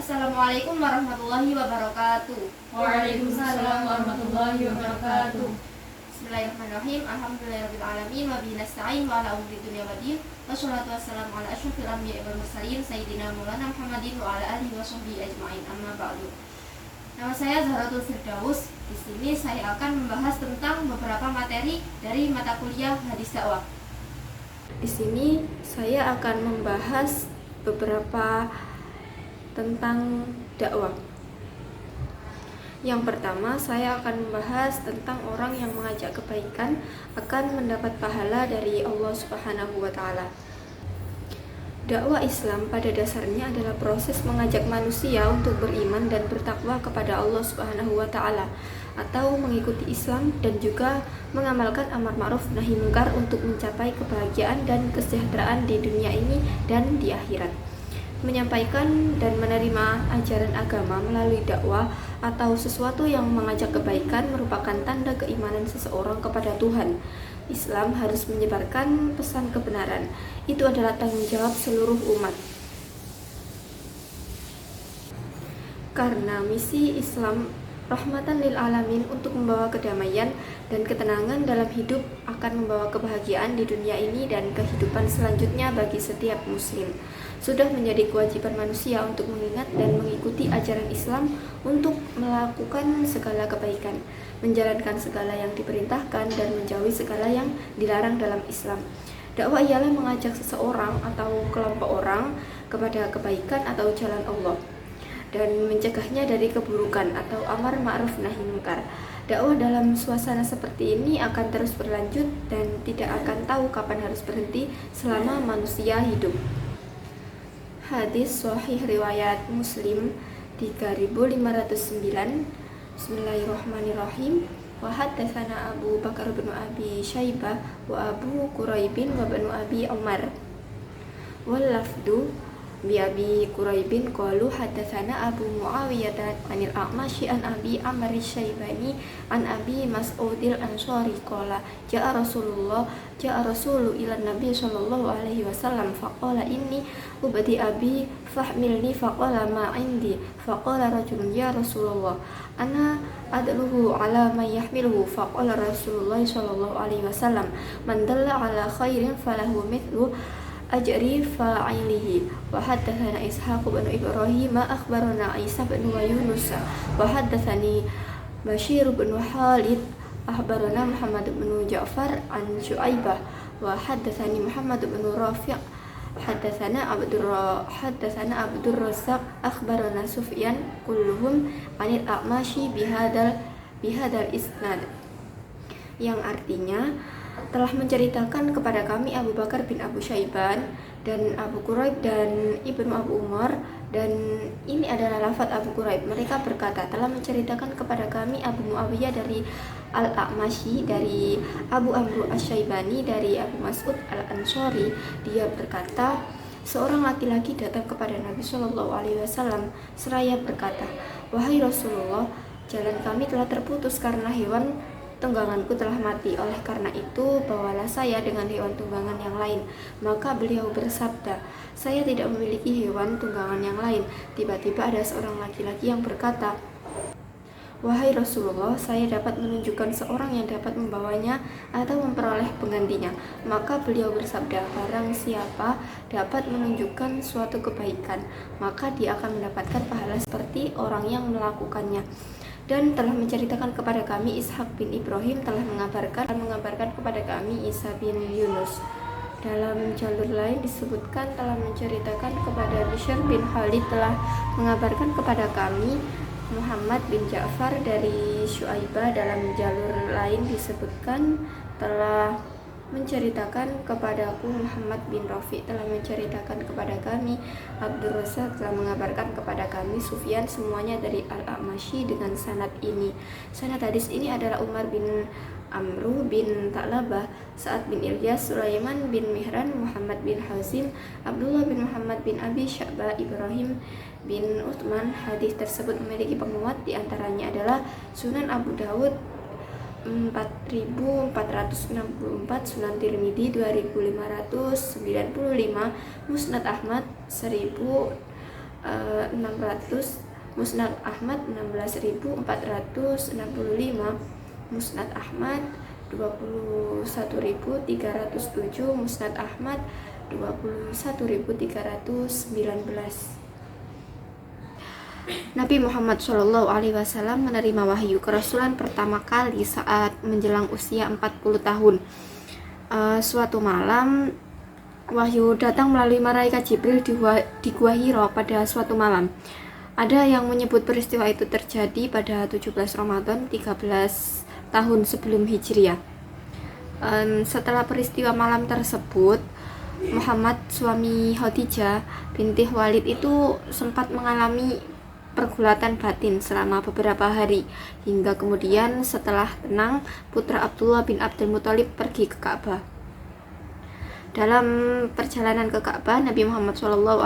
Assalamualaikum warahmatullahi wabarakatuh. Waalaikumsalam warahmatullahi wabarakatuh. Bismillahirrahmanirrahim. Alhamdulillahirabbil alamin wa bihi nasta'in wa ala umuri dunya waddin. Wassalatu wassalamu ala asyrofil anbiya'i wal mursalin sayyidina Maulana Muhammadin wa ala alihi washabbihi ajmain. Amma ba'du. Nama saya Zahratul Firdaus. Di sini saya akan membahas tentang beberapa materi dari mata kuliah hadis dakwah. Di sini saya akan membahas beberapa tentang dakwah. Yang pertama, saya akan membahas tentang orang yang mengajak kebaikan akan mendapat pahala dari Allah Subhanahu wa taala. Dakwah Islam pada dasarnya adalah proses mengajak manusia untuk beriman dan bertakwa kepada Allah Subhanahu wa taala atau mengikuti Islam dan juga mengamalkan amar ma'ruf nahi munkar untuk mencapai kebahagiaan dan kesejahteraan di dunia ini dan di akhirat. Menyampaikan dan menerima ajaran agama melalui dakwah atau sesuatu yang mengajak kebaikan merupakan tanda keimanan seseorang kepada Tuhan. Islam harus menyebarkan pesan kebenaran. Itu adalah tanggung jawab seluruh umat. Karena misi Islam rahmatan lil alamin untuk membawa kedamaian dan ketenangan dalam hidup akan membawa kebahagiaan di dunia ini dan kehidupan selanjutnya bagi setiap muslim. Sudah menjadi kewajiban manusia untuk mengingat dan mengikuti ajaran Islam untuk melakukan segala kebaikan, menjalankan segala yang diperintahkan dan menjauhi segala yang dilarang dalam Islam. Dakwah ialah mengajak seseorang atau kelompok orang kepada kebaikan atau jalan Allah dan mencegahnya dari keburukan atau amar ma'ruf nahi munkar. Dakwah dalam suasana seperti ini akan terus berlanjut dan tidak akan tahu kapan harus berhenti selama manusia hidup. Hadis sahih riwayat Muslim 3509. Bismillahirrahmanirrahim. Wa haddatsana Abu Bakar bin Abi Syaibah wa Abu Quraibin wa Banu Abi Umar. Wal lafdu bi Abi Quraibin qalu haddatsana Abu Muawiyah anil A'masy an Abi Amr Syaibani an Abi Mas'udil Ansari qala ja'a Rasulu ila Nabi sallallahu alaihi wasallam faqala inni ubadi abi fahmilni faqala ma indi faqala rajulun ya Rasulullah ana adluhu ala man yahmiluhu faqala Rasulullah sallallahu alaihi wasallam man dalla ala khairin falahu mithlu ajri fa'ilihi. Wa haddatsana Ishaq bin Ibrahim akhbarana Isa bin Yunus wa haddatsani Bashir bin Khalid akhbarana Muhammad bin Ja'far an Syu'aibah wa haddatsani Muhammad bin Rafi' haddatsana Abdur Razzaq akhbarana Sufyan kulluhum anil A'masy bihadal isnad, yang artinya telah menceritakan kepada kami Abu Bakar bin Abu Syaiban dan Abu Quraib dan Ibnu Abu Umar, dan ini adalah lafaz Abu Quraib. Mereka berkata telah menceritakan kepada kami Abu Muawiyah dari Al-A'masy dari Abu Amr Asy-Syaibani dari Abu Mas'ud Al-Ansari. Dia berkata, seorang laki-laki datang kepada Nabi Shallallahu alaihi wasallam seraya berkata, "Wahai Rasulullah, jalan kami telah terputus karena hewan tungganganku telah mati. Oleh karena itu, bawalah saya dengan hewan tunggangan yang lain." Maka beliau bersabda, "Saya tidak memiliki hewan tunggangan yang lain." Tiba-tiba ada seorang laki-laki yang berkata, "Wahai Rasulullah, saya dapat menunjukkan seorang yang dapat membawanya atau memperoleh penggantinya." Maka beliau bersabda, "Barang siapa dapat menunjukkan suatu kebaikan, maka dia akan mendapatkan pahala seperti orang yang melakukannya." Dan telah menceritakan kepada kami Ishaq bin Ibrahim telah mengabarkan kepada kami Isa bin Yunus. Dalam jalur lain disebutkan telah menceritakan kepada Bishr bin Khalid telah mengabarkan kepada kami Muhammad bin Ja'far dari Syu'aibah. Dalam jalur lain disebutkan telah menceritakan kepadaku Muhammad bin Rafi telah menceritakan kepada kami Abdur Razzaq telah mengabarkan kepada kami Sufyan, semuanya dari Al-A'masy dengan sanad ini. Sanad hadis ini adalah Umar bin Amru bin Ta'labah, Sa'ad bin Ilyas, Sulaiman bin Mihran, Muhammad bin Hazim, Abdullah bin Muhammad bin Abi Sya'bah, Ibrahim bin Uthman. Hadis tersebut memiliki penguat, diantaranya adalah Sunan Abu Dawud 4464, Sunan Tirmidzi 2595, Musnad Ahmad 1000 600, Musnad Ahmad 16.465, Musnad Ahmad 21.307, Musnad Ahmad 21.319. Nabi Muhammad SAW menerima wahyu kerasulan pertama kali saat menjelang usia 40 tahun. Suatu malam wahyu datang melalui malaikat Jibril di Gua Hira pada suatu malam. Ada yang menyebut peristiwa itu terjadi pada 17 Ramadan 13 tahun sebelum Hijriah. Setelah peristiwa malam tersebut, Muhammad suami Khadijah binti Khuwailid itu sempat mengalami pergulatan batin selama beberapa hari, hingga kemudian setelah tenang, putra Abdullah bin Abdul Muthalib pergi ke Ka'bah. Dalam perjalanan ke Ka'bah, Nabi Muhammad SAW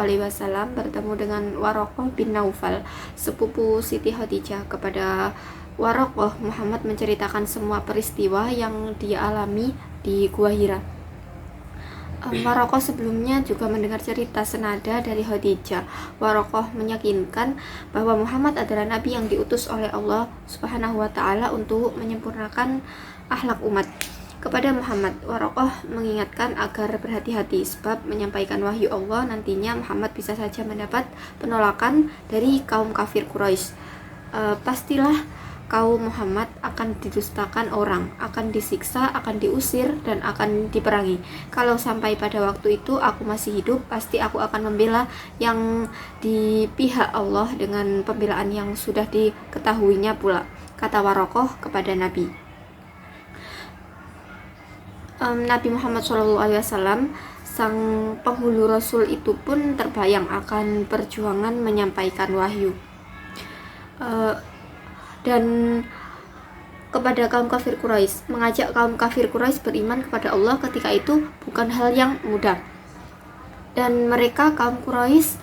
bertemu dengan Waraqah bin Naufal, sepupu Siti Khadijah. Kepada Waraqah, Muhammad menceritakan semua peristiwa yang dia alami di Gua Hira. Waraqah sebelumnya juga mendengar cerita senada dari Khadijah. Waraqah meyakinkan bahwa Muhammad adalah nabi yang diutus oleh Allah Subhanahu wa taala untuk menyempurnakan akhlak umat. Kepada Muhammad, Waraqah mengingatkan agar berhati-hati sebab menyampaikan wahyu Allah nantinya Muhammad bisa saja mendapat penolakan dari kaum kafir Quraisy. Pastilah kaum Muhammad akan didustakan orang, akan disiksa, akan diusir, dan akan diperangi. Kalau sampai pada waktu itu aku masih hidup, pasti aku akan membela yang di pihak Allah dengan pembelaan yang sudah diketahuinya pula, kata Waraqah kepada Nabi. Nabi Muhammad SAW, sang penghulu Rasul itu pun terbayang akan perjuangan menyampaikan wahyu. Dan kepada kaum kafir Quraisy, mengajak kaum kafir Quraisy beriman kepada Allah ketika itu bukan hal yang mudah. Dan mereka kaum Quraisy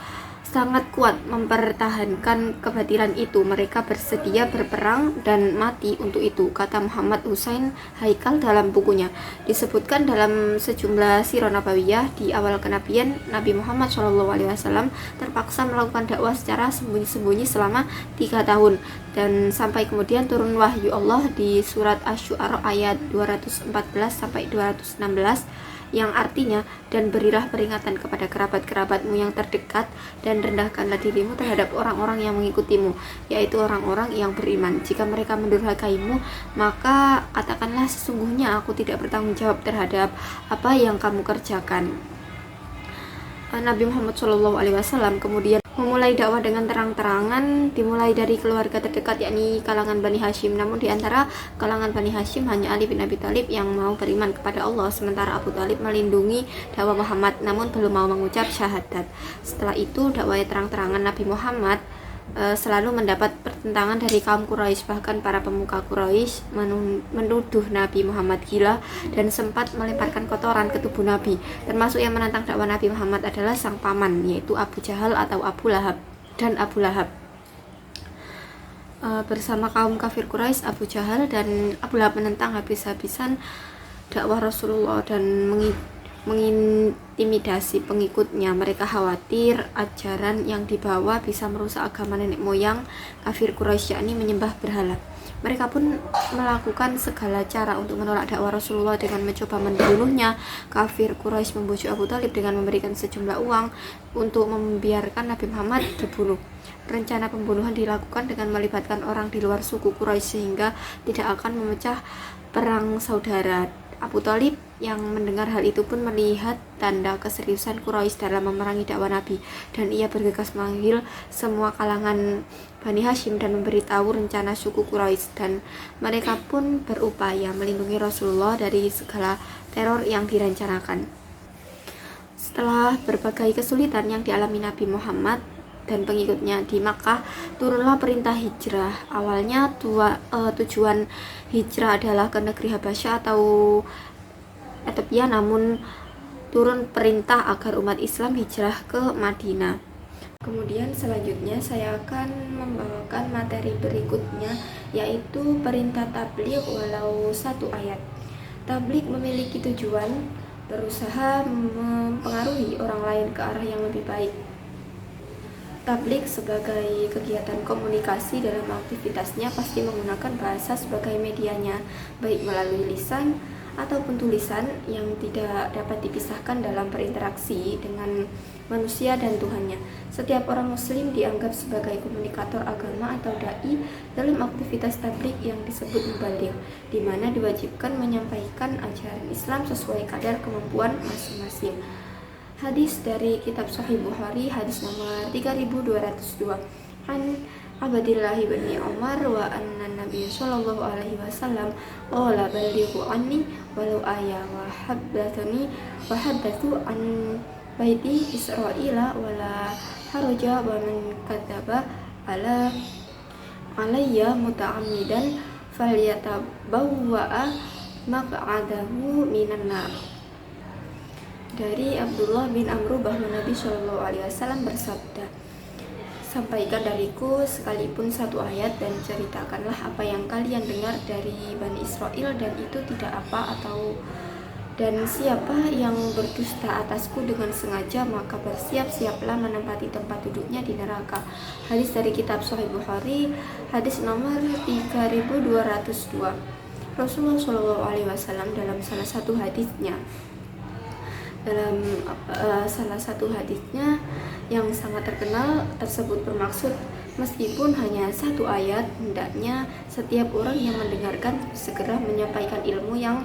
sangat kuat mempertahankan kebatilan itu. Mereka bersedia berperang dan mati untuk itu, kata Muhammad Husain Haikal dalam bukunya. Disebutkan dalam sejumlah sirah nabawiyah di awal kenabian, Nabi Muhammad SAW terpaksa melakukan dakwah secara sembunyi-sembunyi selama 3 tahun, dan sampai kemudian turun wahyu Allah di surat Asy-Syu'ara ayat 214-216 yang artinya, dan berilah peringatan kepada kerabat-kerabatmu yang terdekat, dan rendahkanlah dirimu terhadap orang-orang yang mengikutimu, yaitu orang-orang yang beriman. Jika mereka mendurhakaimu, maka katakanlah, sesungguhnya aku tidak bertanggung jawab terhadap apa yang kamu kerjakan. Nabi Muhammad SAW kemudian memulai dakwah dengan terang-terangan, dimulai dari keluarga terdekat, yakni kalangan Bani Hashim. Namun di antara kalangan Bani Hashim hanya Ali bin Abi Thalib yang mau beriman kepada Allah, sementara Abu Thalib melindungi dakwah Muhammad namun belum mau mengucap syahadat. Setelah itu dakwah terang-terangan Nabi Muhammad selalu mendapat pertentangan dari kaum Quraisy. Bahkan para pemuka Quraisy menuduh Nabi Muhammad gila dan sempat melemparkan kotoran ke tubuh Nabi. Termasuk yang menantang dakwah Nabi Muhammad adalah sang paman, yaitu Abu Jahal atau Abu Lahab dan Abu Lahab. Bersama kaum kafir Quraisy, Abu Jahal dan Abu Lahab menentang habis-habisan dakwah Rasulullah dan mengintimidasi pengikutnya. Mereka khawatir ajaran yang dibawa bisa merusak agama nenek moyang kafir Quraisy, yakni menyembah berhala. Mereka pun melakukan segala cara untuk menolak dakwah Rasulullah dengan mencoba membunuhnya. Kafir Quraisy membujuk Abu Thalib dengan memberikan sejumlah uang untuk membiarkan Nabi Muhammad dibunuh. Rencana pembunuhan dilakukan dengan melibatkan orang di luar suku Quraisy sehingga tidak akan memecah perang saudara. Abu Thalib yang mendengar hal itu pun melihat tanda keseriusan Quraisy dalam memerangi dakwah Nabi, dan ia bergegas memanggil semua kalangan Bani Hashim dan memberitahu rencana suku Quraisy, dan mereka pun berupaya melindungi Rasulullah dari segala teror yang direncanakan. Setelah berbagai kesulitan yang dialami Nabi Muhammad dan pengikutnya di Makkah, turunlah perintah hijrah. Awalnya tujuan hijrah adalah ke negeri Habasyah atau Ethiopia, namun turun perintah agar umat Islam hijrah ke Madinah. Kemudian selanjutnya saya akan membawakan materi berikutnya, yaitu perintah tabligh walau 1 ayat. Tabligh memiliki tujuan berusaha mempengaruhi orang lain ke arah yang lebih baik. Tablik sebagai kegiatan komunikasi dalam aktivitasnya pasti menggunakan bahasa sebagai medianya, baik melalui lisan ataupun tulisan yang tidak dapat dipisahkan dalam berinteraksi dengan manusia dan Tuhannya. Setiap orang muslim dianggap sebagai komunikator agama atau dai dalam aktivitas tablik yang disebut mubaligh, di mana diwajibkan menyampaikan ajaran Islam sesuai kadar kemampuan masing-masing. Hadis dari kitab Sahih Bukhari, hadis nomor 3202. An Abdillah bin Umar wa anna Nabi sallallahu alaihi wasallam qala balighu anni walau aya wa haddatsu an baiti Israila wala haraja wa man kadzaba alayya muta'ammidan falyatabawwa maq'adahu minan nar. Dari Abdullah bin Amr bahwa Nabi Shallallahu Alaihi Wasallam bersabda, sampaikan dariku sekalipun satu ayat dan ceritakanlah apa yang kalian dengar dari Bani Israel dan itu tidak apa dan siapa yang berdusta atasku dengan sengaja maka bersiap-siaplah menempati tempat duduknya di neraka. Hadis dari kitab Sahih Bukhari, hadis nomor 3202. Rasulullah Shallallahu Alaihi Wasallam dalam salah satu hadisnya yang sangat terkenal tersebut bermaksud meskipun hanya satu ayat, hendaknya setiap orang yang mendengarkan segera menyampaikan ilmu yang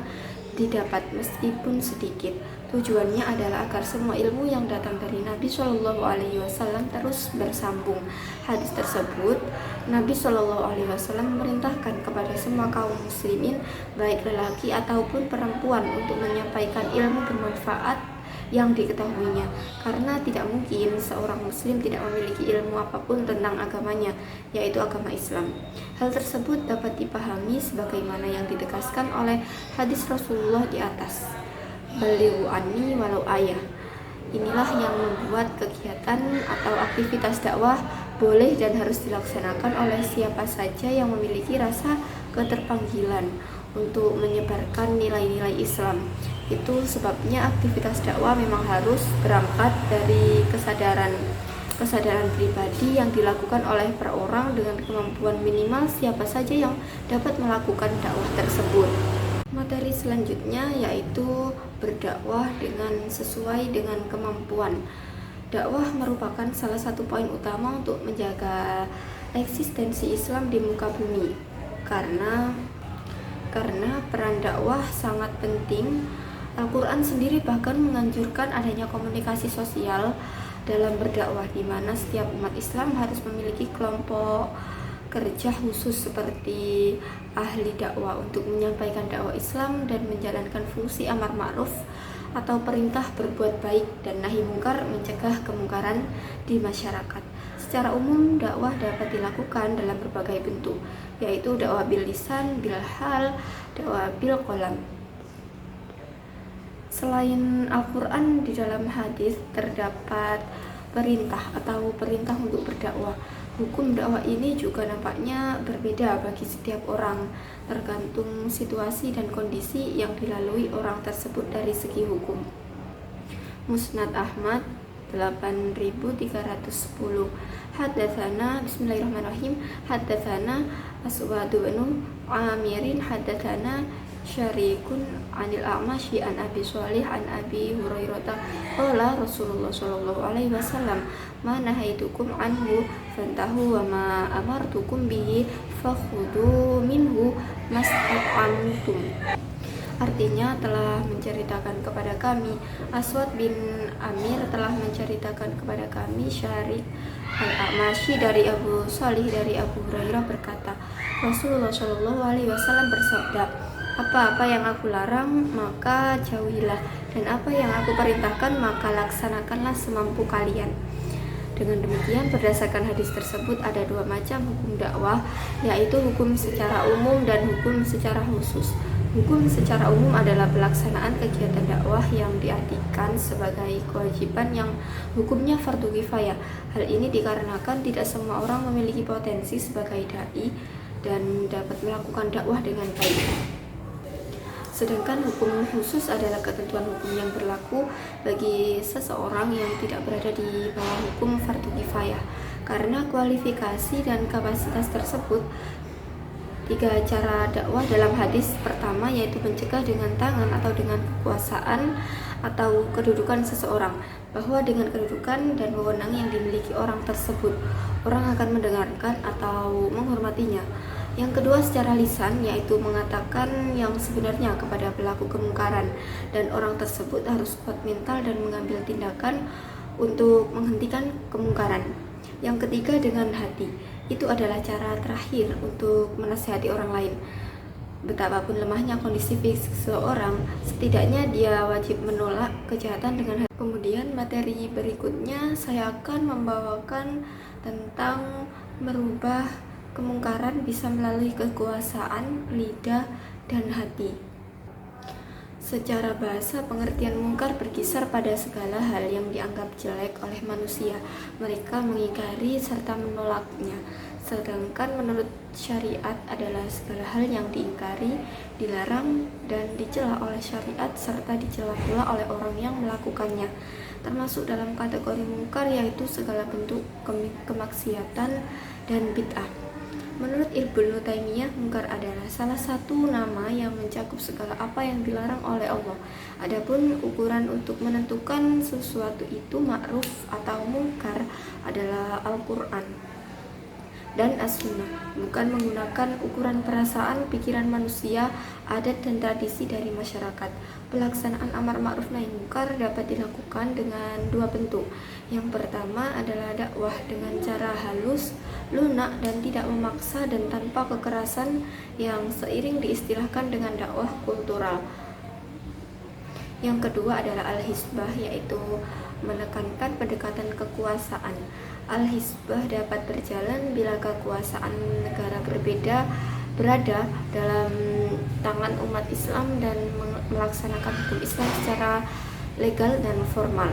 didapat meskipun sedikit. Tujuannya adalah agar semua ilmu yang datang dari Nabi Shallallahu Alaihi Wasallam terus bersambung. Hadis tersebut, Nabi Shallallahu Alaihi Wasallam memerintahkan kepada semua kaum muslimin, baik lelaki ataupun perempuan, untuk menyampaikan ilmu bermanfaat yang diketahuinya, karena tidak mungkin seorang muslim tidak memiliki ilmu apapun tentang agamanya, yaitu agama Islam. Hal tersebut dapat dipahami sebagaimana yang ditegaskan oleh hadis Rasulullah di atas, balighu anni walau ayah. Inilah yang membuat kegiatan atau aktivitas dakwah boleh dan harus dilaksanakan oleh siapa saja yang memiliki rasa keterpanggilan untuk menyebarkan nilai-nilai Islam. Itu sebabnya aktivitas dakwah memang harus berangkat dari kesadaran pribadi yang dilakukan oleh per orang dengan kemampuan minimal siapa saja yang dapat melakukan dakwah tersebut. Materi selanjutnya yaitu berdakwah sesuai dengan kemampuan. Dakwah merupakan salah satu poin utama untuk menjaga eksistensi Islam di muka bumi. Karena peran dakwah sangat penting. Al-Quran sendiri bahkan menganjurkan adanya komunikasi sosial dalam berdakwah, di mana setiap umat Islam harus memiliki kelompok kerja khusus seperti ahli dakwah untuk menyampaikan dakwah Islam dan menjalankan fungsi amar ma'ruf atau perintah berbuat baik dan nahi mungkar, mencegah kemungkaran di masyarakat. Secara umum dakwah dapat dilakukan dalam berbagai bentuk, yaitu dakwah bil lisan, bil hal, dakwah bil qalam. Selain Al-Quran, di dalam hadis terdapat perintah untuk berdakwah. Hukum dakwah ini juga nampaknya berbeda bagi setiap orang, tergantung situasi dan kondisi yang dilalui orang tersebut dari segi hukum. Musnad Ahmad 8310. Haddatsana bismillahirrahmanirrahim. Haddatsana Aswad bin Amirin haddatsana Syarikun anil A'mashi an Abi Shalih an Abi Hurairah qala Rasulullah sallallahu alaihi wasallam ma nahaitukum anhu fantahu wa ma amartukum bihi fakhudhu minhu mas'alamtum. Artinya telah menceritakan kepada kami, Aswad bin Amir telah menceritakan kepada kami, Syarik al-A'mashi dari Abu Shalih dari Abu Hurairah berkata, Rasulullah Shallallahu Alaihi Wasallam bersabda, apa-apa yang aku larang maka jauhilah, dan apa yang aku perintahkan maka laksanakanlah semampu kalian. Dengan demikian, berdasarkan hadis tersebut ada dua macam hukum dakwah, yaitu hukum secara umum dan hukum secara khusus. Hukum secara umum adalah pelaksanaan kegiatan dakwah yang diartikan sebagai kewajiban yang hukumnya fardu kifayah. Hal ini dikarenakan tidak semua orang memiliki potensi sebagai dai dan dapat melakukan dakwah dengan baik. Sedangkan hukum khusus adalah ketentuan hukum yang berlaku bagi seseorang yang tidak berada di bawah hukum fardu kifayah. Karena kualifikasi dan kapasitas tersebut, 3 cara dakwah dalam hadis pertama yaitu mencegah dengan tangan atau dengan kekuasaan atau kedudukan seseorang, bahwa dengan kedudukan dan wewenang yang dimiliki orang tersebut, orang akan mendengarkan atau menghormatinya. Yang kedua secara lisan, yaitu mengatakan yang sebenarnya kepada pelaku kemungkaran, dan orang tersebut harus kuat mental dan mengambil tindakan untuk menghentikan kemungkaran. Yang ketiga dengan hati, itu adalah cara terakhir untuk menasihati orang lain. Betapapun lemahnya kondisi fisik seseorang, setidaknya dia wajib menolak kejahatan dengan hati. Kemudian materi berikutnya saya akan membawakan tentang merubah kemungkaran bisa melalui kekuasaan, lidah, dan hati. Secara bahasa, pengertian mungkar berkisar pada segala hal yang dianggap jelek oleh manusia. Mereka mengingkari serta menolaknya. Sedangkan menurut syariat adalah segala hal yang diingkari, dilarang, dan dicela oleh syariat serta dicela pula oleh orang yang melakukannya. Termasuk dalam kategori mungkar yaitu segala bentuk kemaksiatan dan bid'ah. Menurut Ibnu Taimiyah, mungkar adalah salah satu nama yang mencakup segala apa yang dilarang oleh Allah. Adapun ukuran untuk menentukan sesuatu itu ma'ruf atau mungkar adalah Al-Quran dan As-Sunnah, bukan menggunakan ukuran perasaan, pikiran manusia, adat dan tradisi dari masyarakat. Pelaksanaan amar ma'ruf nahi mungkar dapat dilakukan dengan 2 bentuk. Yang pertama adalah dakwah dengan cara halus, lunak, dan tidak memaksa dan tanpa kekerasan, yang seiring diistilahkan dengan dakwah kultural. Yang kedua adalah al-hisbah, yaitu menekankan pendekatan kekuasaan. Al-hisbah dapat berjalan bila kekuasaan negara berada dalam tangan umat Islam dan melaksanakan hukum Islam secara legal dan formal.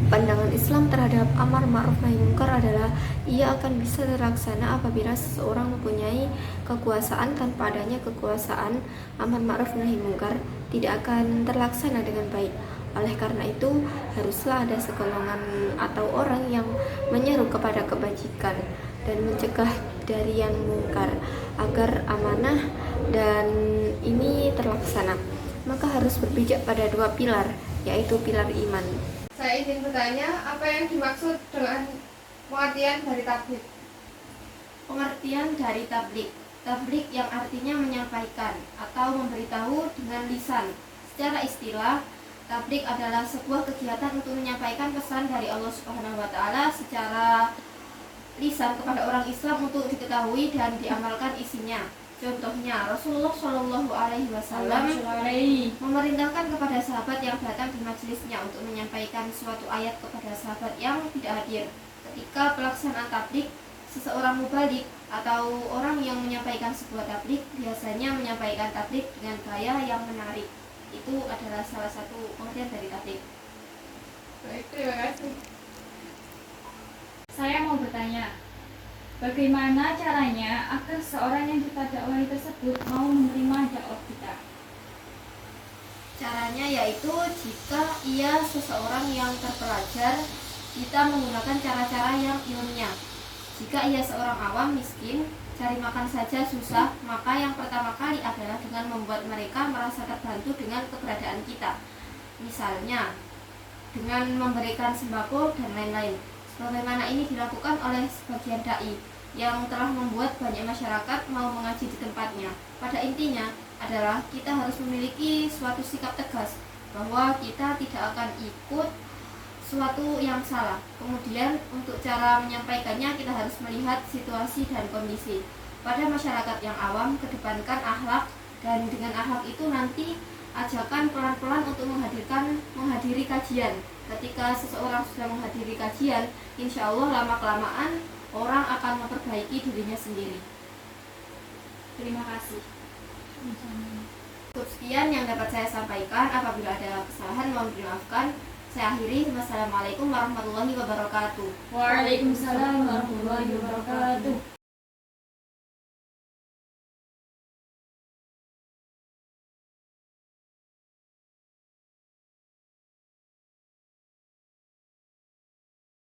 Pandangan Islam terhadap amar ma'ruf nahi mungkar adalah ia akan bisa terlaksana apabila seseorang mempunyai kekuasaan. Tanpa adanya kekuasaan, amar ma'ruf nahi mungkar tidak akan terlaksana dengan baik. Oleh karena itu, haruslah ada segolongan atau orang yang menyeru kepada kebajikan dan mencegah dari yang mungkar agar amanah dan ini terlaksana. Maka harus berpijak pada 2 pilar, yaitu pilar iman. Saya ingin bertanya, apa yang dimaksud dengan pengertian dari tablik? Pengertian dari tablik. Tablik yang artinya menyampaikan atau memberitahu dengan lisan. Secara istilah, tablik adalah sebuah kegiatan untuk menyampaikan pesan dari Allah Subhanahu wa taala secara lisan kepada orang Islam untuk diketahui dan diamalkan isinya. Contohnya, Rasulullah Shallallahu Alaihi Wasallam memerintahkan kepada sahabat yang datang di majelisnya untuk menyampaikan suatu ayat kepada sahabat yang tidak hadir. Ketika pelaksanaan tablik, seseorang mubalik atau orang yang menyampaikan sebuah tablik biasanya menyampaikan tablik dengan gaya yang menarik. Itu adalah salah satu pengertian dari tablik. Baik, terima kasih. Saya mau bertanya, bagaimana caranya agar seorang yang kita dakwahi tersebut mau menerima dakwah kita? Caranya yaitu jika ia seseorang yang terpelajar, kita menggunakan cara-cara yang ilmiah. Jika ia seorang awam miskin, cari makan saja susah, maka yang pertama kali adalah dengan membuat mereka merasa terbantu dengan keberadaan kita. Misalnya, dengan memberikan sembako dan lain-lain. Sebagaimana ini dilakukan oleh sebagian dai yang telah membuat banyak masyarakat mau mengaji di tempatnya. Pada intinya adalah kita harus memiliki suatu sikap tegas bahwa kita tidak akan ikut suatu yang salah. Kemudian untuk cara menyampaikannya kita harus melihat situasi dan kondisi. Pada masyarakat yang awam kedepankan akhlak, dan dengan akhlak itu nanti ajakan pelan-pelan untuk menghadiri kajian. Ketika seseorang sudah menghadiri kajian, insya Allah lama-kelamaan orang akan memperbaiki dirinya sendiri. Terima kasih. Cukup sekian yang dapat saya sampaikan. Apabila ada kesalahan mohon dimaafkan. Saya akhiri. Wassalamualaikum warahmatullahi wabarakatuh. Waalaikumsalam warahmatullahi wabarakatuh.